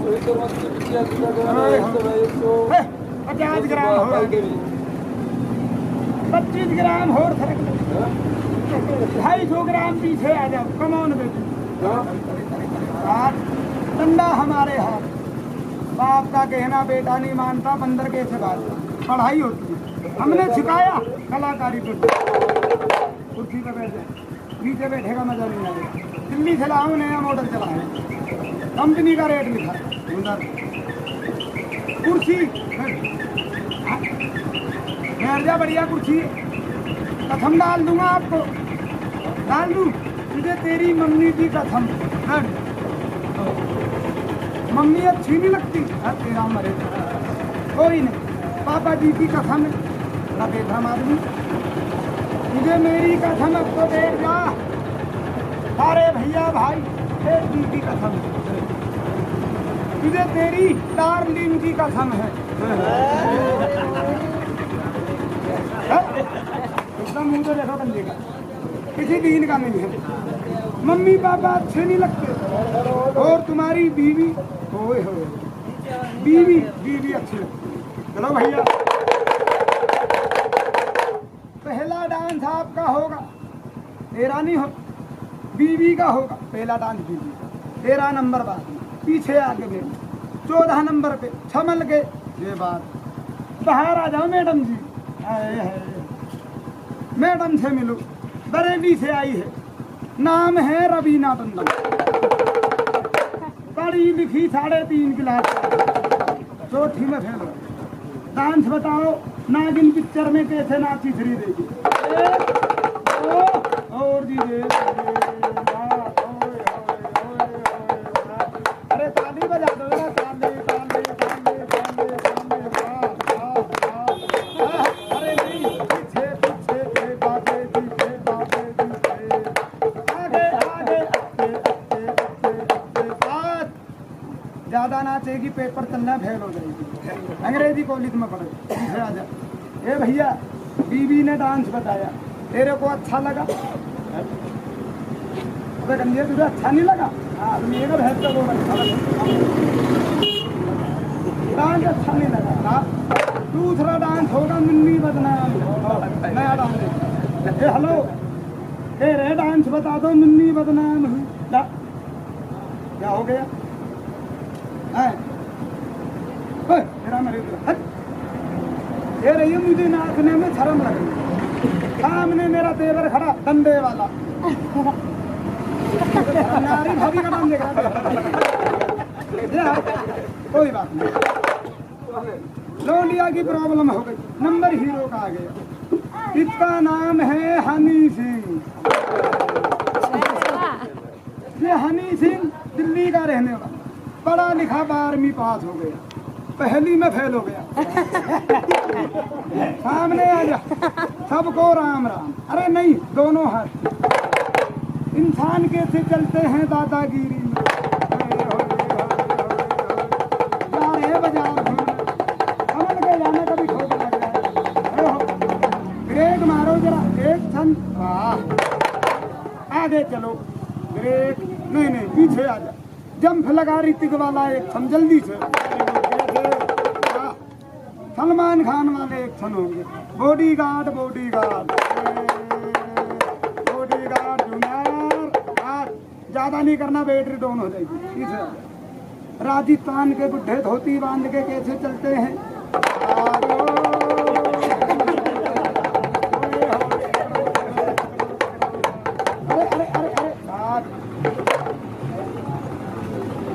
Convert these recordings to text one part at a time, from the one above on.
50 ग्राम हो 25 ग्राम और 250 ग्राम पीछे आ जाओ। कमौन बेटी डंडा हमारे हाथ। बाप का कहना बेटा नहीं मानता, बंदर कैसे बात पढ़ाई होती है। हमने सिखाया कलाकारी को। कुर्सी पे बैठ जाए, नीचे बैठेगा मजा नहीं आएगा। दिल्ली से लाऊं नया मॉडल चला है, कंपनी का रेट लिखा उधर। कुर्सी बैठ जा, बढ़िया कुर्सी। कसम डाल दूंगा आपको, डाल दूं तुझे तेरी मम्मी की कसम। मम्मी अच्छी नहीं लगती, तेरा मरे कोई नहीं, पापा जी की कसम है ना बेटा आदमी। मुझे मेरी कसम, अब तो बैठ जा। अरे भैया भाई एक जी की कसम है, तुझे तेरी डार्लिंग की कसम है। एकदम मुंह तो देखो बंदे का, किसी दीन का नहीं है। मम्मी पापा अच्छे नहीं लगते, और तुम्हारी बीवी होए होए बीवी अच्छी लगती। चलो भैया, पहला डांस आपका होगा, तेरा नहीं हो, बीवी का होगा। पहला डांस बीवी का, 13 नंबर बाद पीछे आके बेटी, 14 नंबर पे छमल के ये बात। बाहर आ जाओ मैडम जी। मैडम से मिलो, बरेली से आई है, नाम है रवीना टंडन, पढ़ी लिखी 3.5 क्लास, चौथी में फेल। डांस बताओ, नागिन पिक्चर में कैसे नाची थी देखी। और दीजिए, अरे ताली बजा दो ना, ताली। अरे नहीं, पीछे बाबे पीछे आगे ज्यादा नाचेगी पेपर चलना फेल हो जाएगी। अंग्रेजी कॉलेज में पढ़े, पीछे आ जा। ए भैया, बीवी ने डांस बताया, तेरे को अच्छा लगा? अबे गंजे तुझे अच्छा नहीं लगा? आदमी का भैंस का बोल अच्छा लगा, डांस अच्छा नहीं लगा। दूसरा डांस होगा मिन्नी बदनाम, नया डांस। हेलो, तेरे डांस बता दो, मिन्नी बदनाम हूँ। क्या हो गया? मेरा मेरे ये रही, मुझे नाचने में शर्म लग रही। सामने मेरा देवर खड़ा, डंडे वाला। नारी भाभी का नाम देख रहा। कोई बात नहीं, लोलिया की प्रॉब्लम हो गई, नंबर हीरो का आ गया। इसका नाम है हनी सिंह। ये हनी सिंह दिल्ली का रहने वाला, पढ़ा लिखा 12वीं पास हो गया, पहली में फेल हो गया। सामने आ जा, सबको राम राम। अरे नहीं, दोनों हाथ। इंसान कैसे चलते हैं दादागिरी में, जा रहे बाजार समझ के जाना, कभी ठोक लग जाए। ब्रेक मारो जरा, एक क्षण, आगे चलो, ब्रेक नहीं, पीछे आ जा। जंप लगा ऋतिक वाला एक क्षण, जल्दी से। सलमान खान वाले एक क्षण होंगे। बॉडीगार्ड जूनियर, ज्यादा नहीं करना, बैटरी डाउन हो जाएगी। पीछे राजस्थान के बुढ़े धोती बांध के कैसे चलते हैं।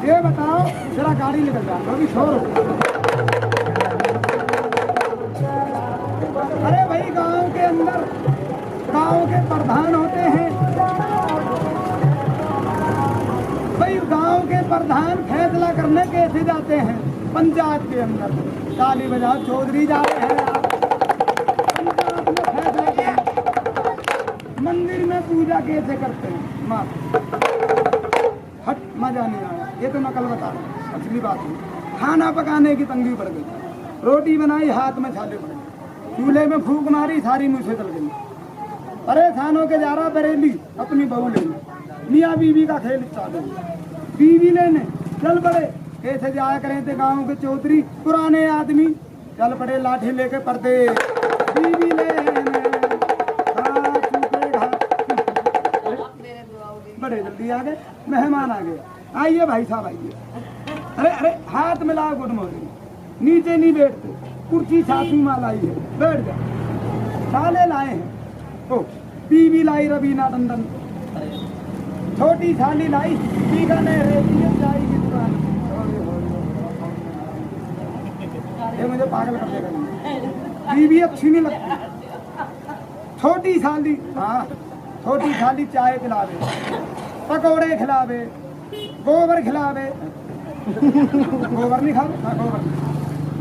ये बताओ जरा, गाड़ी निकल जाए, अभी शोर। अरे भाई, गांव के अंदर गांव के प्रधान होते हैं भाई, गांव के प्रधान फैसला करने कैसे जाते हैं? पंचायत के अंदर ताली बजाओ, चौधरी जा रहे हैं पंचायत में फैसला करने। मंदिर में पूजा कैसे करते हैं? माँ हट, मजा नहीं आया। ये तो नकल बता रहा हूँ, असली बात है। खाना पकाने की तंगी पड़ गई, रोटी बनाई, हाथ में छाले पड़ गए, चूल्हे में फूंक मारी, सारी मुँह से चल गई। परेशान होके जा रहा बरेली अपनी बहू लेने, मियाँ बीवी का खेल चालू। बीवी लेने चल पड़े, कैसे जाया करें थे गाँव के चौधरी पुराने आदमी, चल पड़े लाठी लेके पर्दे बीवी ले बड़े जल्दी आ गए, मेहमान आ गए। आइए भाई साहब आइए। अरे अरे हाथ मिलाओ, गुड मॉर्निंग। नीचे नहीं बैठते, कुर्सी सासू माँ लाई है, बैठ जा। साले लाए हैं, ओ बीवी लाई रवीना टंडन, छोटी साली लाई बीकानेर चाय की दुकान। ये मुझे पागल कर देगा, बीवी अच्छी नहीं लगती। छोटी साली, हाँ छोटी साली चाय पिलावे, पकौड़े खिलावे, गोबर खिलावे। गोबर नहीं खावे, हाँ गोबर।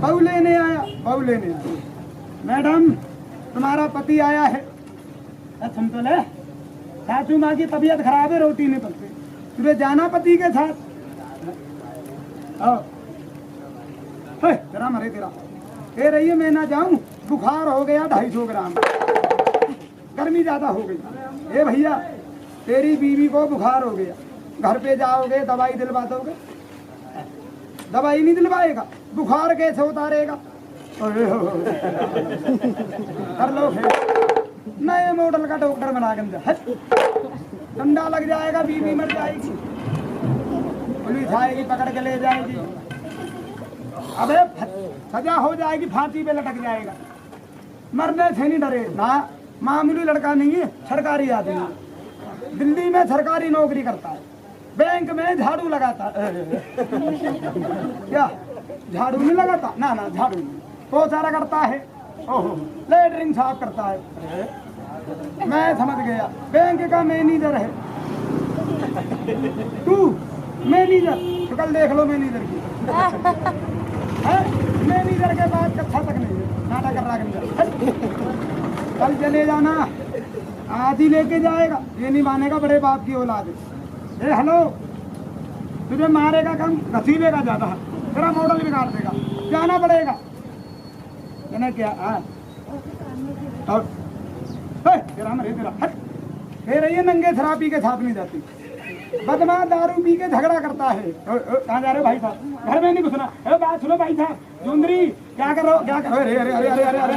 बहू लेने आया, बहू लेने आया। मैडम तुम्हारा पति आया है। सिंपल है, सासू माँ की तबीयत खराब है, रोटी नहीं पकती, तुझे जाना पति के साथ। तेरा मरे तेरा कह रही है मैं ना जाऊं, बुखार हो गया 250 ग्राम, गर्मी ज्यादा हो गई। ए भैया तेरी बीवी को बुखार हो गया, घर पे जाओगे दवाई दिलवा दोगे? दवाई नहीं दिलवाएगा, बुखार कैसे उतारेगा? कर लो फिर, नए मॉडल का डॉक्टर बना के डंडा लग जाएगा, बीवी मर जाएगी, पुलिस आएगी पकड़ के ले जाएगी। अबे सजा हो जाएगी, फांसी पे लटक जाएगा। मरने से नहीं डरे ना, मामूली लड़का नहीं है, सरकारी आदमी, दिल्ली में सरकारी नौकरी करता है, बैंक में झाड़ू लगाता है। क्या झाड़ू नहीं लगाता? ना ना झाड़ू नहीं, पोछा रगड़ता है, ओहो लेटरिन साफ करता है। मैं समझ गया, बैंक का मैनेजर है तू, मैनेजर तो कल देख लो मैनेजर की है? मैनेजर के बाद कक्षा तक नहीं है, नाटा कर रहा है। कल चले जाना, आज ही लेके जाएगा, ये नहीं मानेगा, बड़े बाप की औलाद है। ए हेलो, तुझे मारेगा कम, घसीलेगा ज्यादा, तेरा मॉडल बिगाड़ देगा, जाना पड़ेगा। क्या और तेरा मरे तेरा हट, कह रही है नंगे शराबी के साथ नहीं जाती, बदमाश दारू पी के झगड़ा करता है। कहाँ जा रहे हो भाई साहब? घर में नहीं घुसना। अरे बात सुनो भाई साहब, जुंदरी क्या कर रहे हो? क्या कर? अरे अरे अरे अरे अरे अरे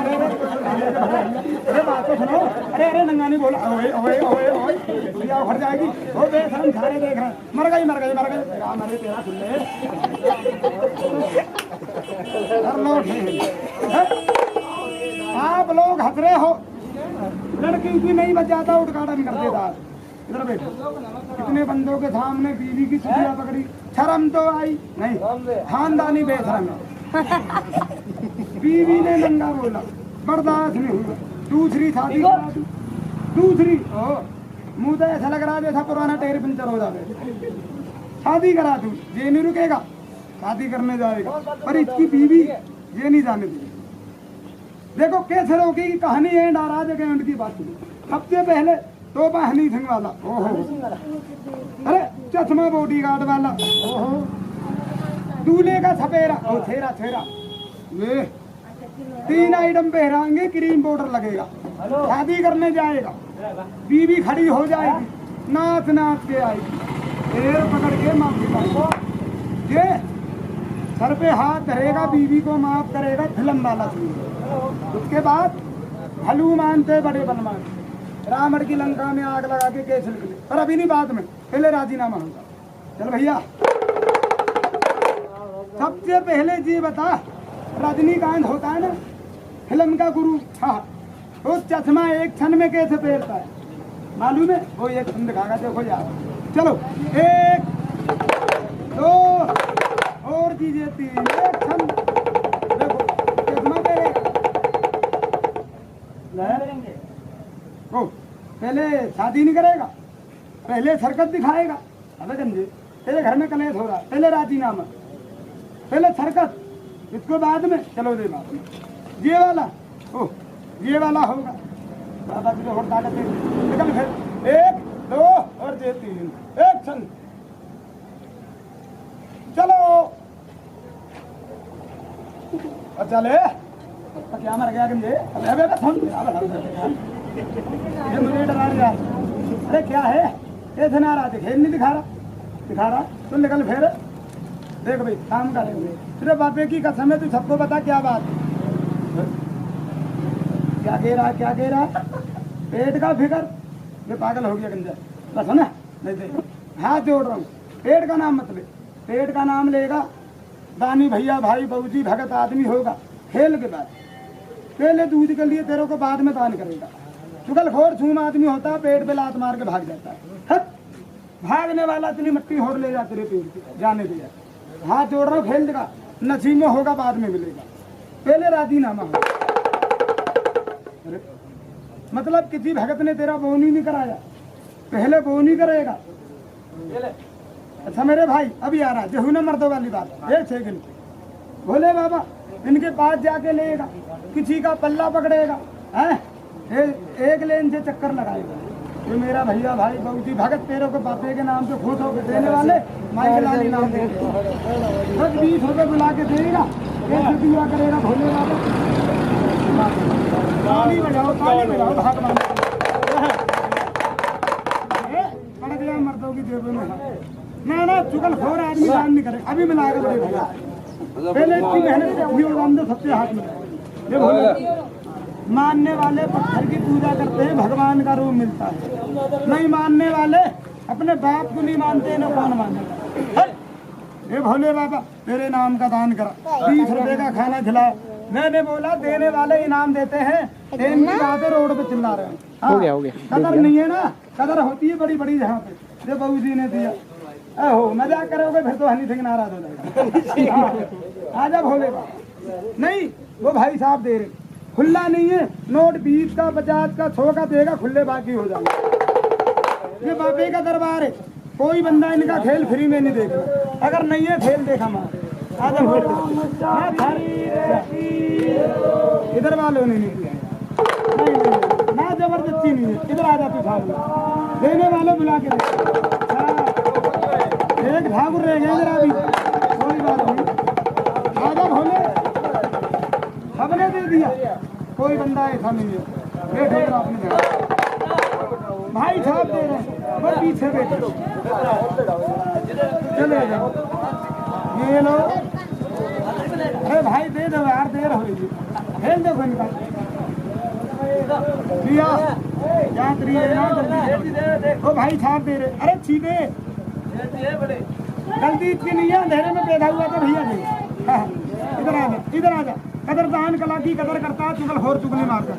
अरे बात तो सुनो। अरे अरे नंगा नहीं बोला, ओए ओए ओए ओए दुनिया उखड़ जाएगी। ओ बेशरम सारे देख रहे हैं, मर गई मर गई मर गई, तेरा मरे तेरा सुन ले। आप लोग हंस रहे हो, लड़की की नहीं बच जाता, उद्घाटन कर देता। इधर बैठो, कितने बंदों के सामने बीवी की चुटिया पकड़ी, शर्म तो आई नहीं, खानदानी बेशरम है। बीवी ने नंगा बोला, बर्दाश्त नहीं हुआ, दूसरी शादी करा दी, दूसरी मुँह तो ऐसा लग रहा जैसा पुराना टायर पंचर हो जाए। शादी करा दूँ, ये नहीं रुकेगा, शादी करने जाएगा, पर इसकी बीवी ये नहीं जाने देगी। देखो कैसे रोकेगी, कहानी है नाराज है उनकी बात। सबसे पहले तो हनी सिंह वाला, ओहो, अरे चश्मा बॉडीगार्ड वाला, ओहो, दूल्हे का सपेरा, ओ छेरा छेरा, ये 3 आइटम पहराएंगे, क्रीम पाउडर लगेगा, शादी करने जाएगा, बीवी खड़ी हो जाएगी, नाच नाच के आएगी, पैर पकड़ के माफी मांगो, ये सर पे हाथ धरेगा, बीवी को माफ करेगा, फिल्म वाला सीन। उसके बाद हनुमान थे बड़े बलवान, रावण की लंका में आग लगा के कैसे निकले, पर अभी नहीं, बाद में, पहले राजीनामा होगा। चल भैया, सबसे पहले जी बता, रजनीकांत होता है ना फिल्म का गुरु, हाँ, वो चश्मा एक क्षण में कैसे पहनता है मालूम है? वो एक क्षण दिखागा, देखो यार। चलो 1 2 और चीजें 3, एक क्षण देखो चश्मा पहनेगा। ओ, पहले शादी नहीं करेगा, पहले सरकत दिखाएगा। अबे गंजे, तेरे घर में कलेश हो रहा है, पहले राजीनामा, पहले सरकत, इसको बाद में, चलो दे बाद में ये वाला, ओ ये वाला होगा, बाबा तुझे और ताकत दे, निकल फिर 1 2 और ये 3, एक्शन, चलो। और चले तो क्या मर गया गंजे? ये मुझे डरा रहा, अरे क्या है? ये नाराज खेल नहीं दिखा रहा, तो निकल फिर देख भाई काम करेंगे तेरे बापे की कसम है, तू सबको बता क्या बात है? क्या कह रहा पेट का फिकर, ये पागल हो गया गंजा। बस है ना, नहीं देख हाथ जोड़ रहा हूँ, पेट का नाम मत ले, पेट का नाम लेगा दानी भैया भाई बहूजी भगत आदमी होगा। खेल के बाद पहले दूध के लिए तेरे को बाद में दान करेगा। चुगलखोर झूम आदमी होता है, पेट पे लात मार के भाग जाता है। हट, भागने वाला इतनी मट्टी होड़ ले जा तेरे पेट पे, जाने दिया। हाथ जोड़ रहा हूँ, खेल देगा, नसीब में होगा बाद में मिलेगा, पहले राजीनामा हो। मतलब किसी भगत ने तेरा बोनी नहीं कराया, पहले बोनी करेगा। अच्छा मेरे भाई अभी आ रहा जेहू ना मर्दों वाली बात, एक सेकंड। भोले बाबा इनके पास जाके लेगा, किसी का पल्ला पकड़ेगा, हैं एक लेन से चक्कर लगाएगा। ये मेरा भैया भाई बहुत ही भगत तेरे को बापे के नाम से खुश होकर देने वाले माइक लाली नाम दे 20 रुपये बुला के देगा, कैसे दिया करेगा भोले बाबा। ताली बजाओ भगवान पड़ गया मर्दों की जेबों में। ना चुगलखोर आदमी काम नहीं करे, अभी मिलाएगा बड़े भैया, पहले इतनी मेहनत से सबसे हाथ में। ये भोले मानने वाले पत्थर की पूजा करते हैं, भगवान का रूप मिलता है। नहीं मानने वाले अपने बाप को नहीं मानते, ना कौन मानेगा। ये भोले बाबा तेरे नाम का दान करा, 20 रुपए का खाना खिलाया। मैंने बोला देने वाले इनाम देते हैं, इनकी बातें रोड पे चिल्ला रहे हैं। हो गया कदर नहीं है ना, कदर होती है बड़ी बड़ी जहाँ पे। ये बहू जी ने दिया, हो मजाक करोगे फिर तो हनी सिंह नाराज हो जाएगा। आजा भोले बाबा, नहीं वो भाई साहब दे रहे, खुला नहीं है नोट, 20 का 50 का 100 का देगा, खुले बाकी हो जाएगा। ये बाबे का दरबार है, कोई बंदा इनका खेल फ्री में नहीं देखा, अगर नहीं है खेल देखा मार। आजा इधर वालों ने नहीं दिया, नहीं ना जबरदस्ती नहीं है, इधर आजा तू ठाकुर, देने वालों बुला के एक ठाकुर रह गया जरा भी, कोई बात नहीं। आजा भोले सबने दे दिया, कोई बंदा ऐसा नहीं है। ये देख रहा अपने भाई साहब दे रहे, वो पीछे बैठे चले जाओ, ये लो। अरे भाई दे दो यार, देर हो गई, खेल दो इनका लिया क्या ओ भाई साहब दे रहे। अरे छीटे गलती इतनी नहीं है, अंधेरे में पैदा हुआ था भैया जी। इधर आ जा, कदरदान कला की कदर करता है, चुगलखोर चुगली मारता।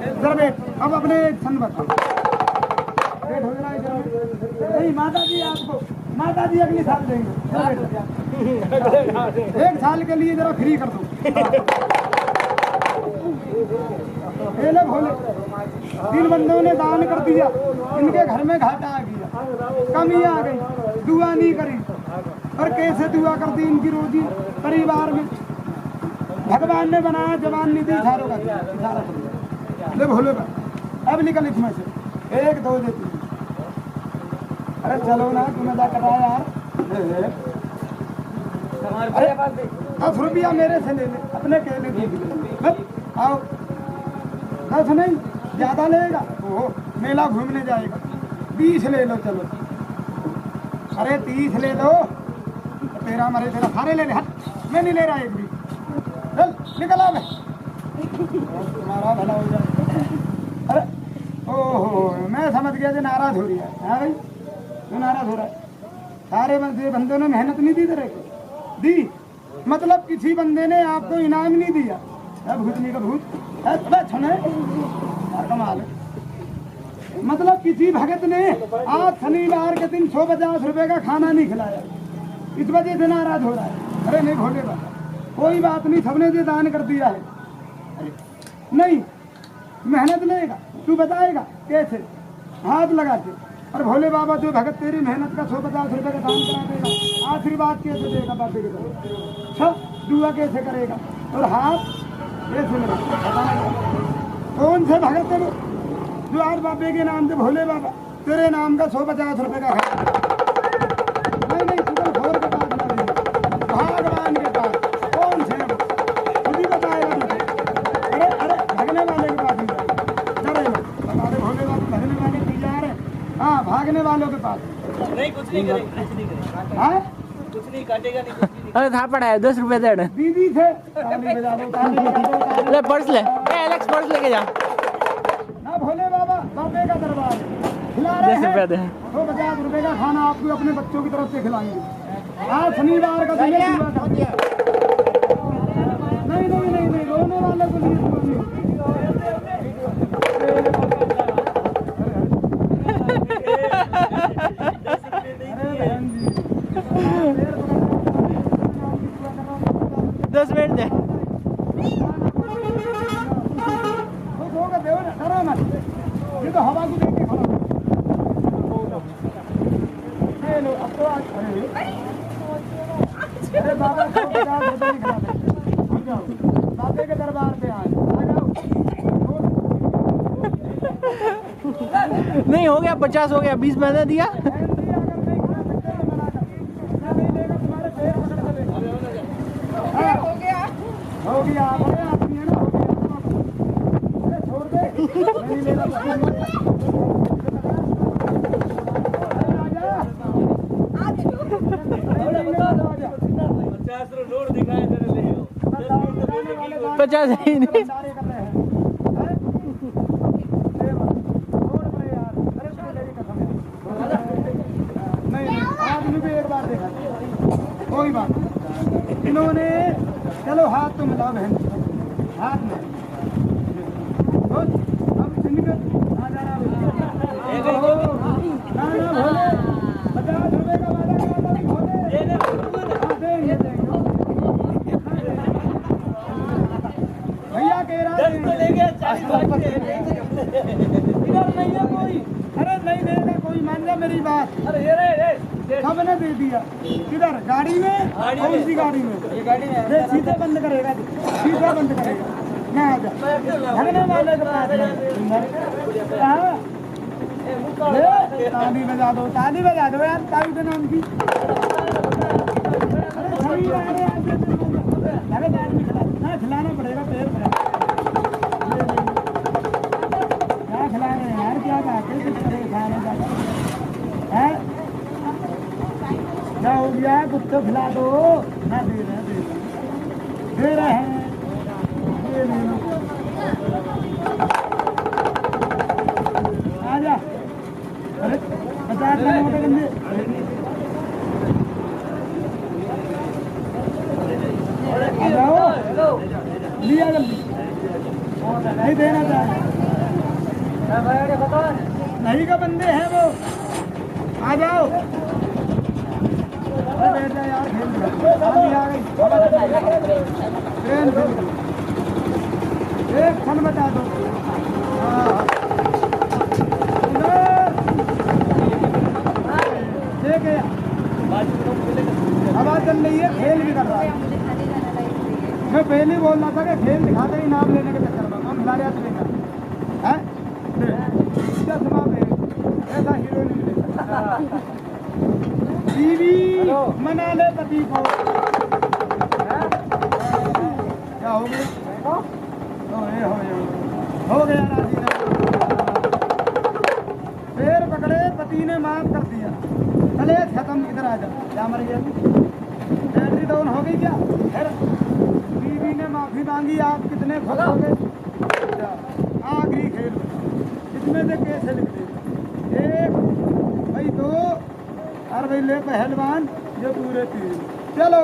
इधर बैठ, अब अपने सन बता नहीं माता जी, आपको माता जी अगली साल देंगे, एक साल के लिए जरा फ्री कर दो। पहले भोले 3 बंदों ने दान कर दिया, इनके घर में घाटा आ गया, कमी आ गई, दुआ नहीं करी। और कैसे दुआ कर दी इनकी रोजी परिवार में, भगवान ने बनाया जवान निधि इशारों का इशारा कर ले भोले का। अब निकल इसमें से 1 2 देती। अरे चलो ना, तू मजा कर रहा है यार। 10 रुपया मेरे से ले ले, अपने केले दे आओ। 10 नहीं ज्यादा लेगा, ओहो मेला घूमने जाएगा, 20 ले लो चलो। अरे 30 ले लो, तेरा मरे तेरा सारे ले ले, हट मैं नहीं ले रहा एक भी, चल निकल आ, तुम्हारा भला हो जाए। अरे ओहो मैं समझ गया कि नाराज हो रही है। हाँ भाई क्यों नाराज हो रहा है? सारे बंदों ने मेहनत नहीं दी तेरे को, दी मतलब किसी बंदे ने आपको इनाम नहीं दिया। भूतनी का भूत कमाल है। मतलब किसी भगत ने आज शनिवार के दिन 150 रुपए का खाना नहीं खिलाया, इस वजह से नाराज हो रहा है। अरे नहीं भोले बाबा कोई बात नहीं, सबने से दान कर दिया है। अरे नहीं मेहनत लेगा, तू बताएगा कैसे, हाथ लगा के। और भोले बाबा जो भगत तेरी मेहनत का 150 रुपए का दान करा देगा, आशीर्वाद कैसे देगा बाबे के तरफ, सब दुआ कैसे करेगा और हाथ कैसे लगाएगा। कौन से भगत तेरे जो आज बाबे के नाम से भोले बाबा तेरे नाम का 150 रुपए का खा, नहीं चुगलखोर के पास नहीं, भगवान के पास कौन से खुद ही बताएगा तुझे। अरे भागने वाले के पास डरेगा, बता दे भोले बाबा भागने वाले तैयार है। हाँ भागने वालों के पास नहीं, कुछ नहीं करेगा, हाँ कुछ नहीं काटेगा, नहीं कुछ नहीं अरे था पड़ा है 10 रुपए दे दीदी थे ताली बजा दो, ताली बजा दो, ताली। ले पर्स ले, एलेक्स पर्स लेके जा। ना भोले बाबा बाबे का दरबार खिला रहे 10 रुपए दे। हैं तो 50 रुपए का खाना आपको अपने बच्चों की तरफ से खिलाएंगे। आज शनिवार का दिन है, नहीं नहीं नहीं नहीं रोने वाले को लिए दुआ नहीं होती। अरे बहन जी 10 मिनट दे। ये तो हवा को देख के खड़ा ये लो अब तो आज अरे बाबा को 50 रुपए ही खिला दे। आ जाओ बाबे के दरबार पे आ जाओ। नहीं हो गया 50 हो गया 20 मैंने दिया। हो गया बड़े आदमी है ना, हो गया अरे छोड़ दे नहीं लेगा। पचास ही नहीं। कोई बात इन्होंने चलो हाथ तो मिला बहन हाथ में अब जिनके ना भोले 50 रुपए का वादा करा था भोले देंगे भैया कह रहा है इधर नहीं है कोई। अरे नहीं देगा कोई, मान जा मेरी बात। अरे सबने दे दिया। किधर गाड़ी में? कौन सी गाड़ी में? ये गाड़ी में सीधे बंद करेगा, सीधा बंद करेगा ना। आजा भगने वाले के पास ताली बजा दो, ताली बजा दो यार, ताली के नाम की। अरे सभी आ रहे हैं ना, खिलाना पड़ेगा पैर पे। क्या खिला रहे हैं यार, क्या बात है, कुछ करे खाने का है क्या हो गया है? कुछ तो खिला दो ना। दे रहे हैं ये ले लो। आजा अरे 50 नोट बंदे आ जाओ, लिया जल्दी नहीं देना चाहे नहीं का बंदे हैं वो। आ जाओ बैठ जा यार, खेल आ गई ट्रेन एक क्षण बता दो। ठीक है हवा चल रही है, खेल भी कर रहा है। मैं पहले ही बोल रहा था कि खेल दिखाते ही नाम लेने के चक्कर में हम खिला रहे देगा है चश्मा पे ऐसा हीरो नहीं मिलेगा। बीवी मना ले पति को। क्या हो गया? हो गया राजी ना। पैर पकड़े पति ने माफ कर दिया, चले खत्म। इधर आ जा, क्या मर गया? बैटरी डाउन हो गई क्या? बीवी ने माफी मांगी, आप कितने खुश हो गए? आखिरी खेल इसमें से कैसे लिख दे? एक भाई दो और भाई ले पहलवान जो पूरे 3। चलो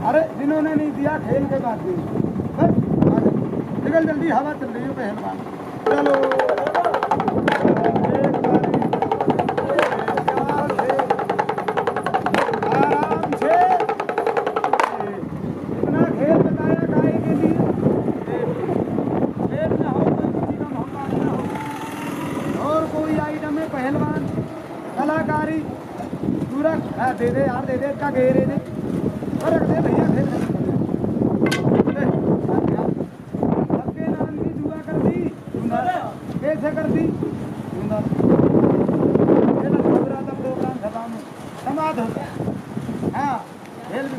अरे जिन्होंने नहीं दिया खेल के बाद भी बस निकल जल्दी, हवा चल रही है पहलवान। चलो आराम से इतना खेल बताया गाय के लिए। खेल ना हो कोई किसी का मोहताज ना हो, और कोई आइटम है पहलवान कलाकारी पूरा दे दे यार, दे दे इसका घेरे दे रख दे भैया। खेल सबके नाम की जुआ कर दी, कैसे कर दी? प्रोग्राम खत्म समाप्त होता है। हाँ खेल भी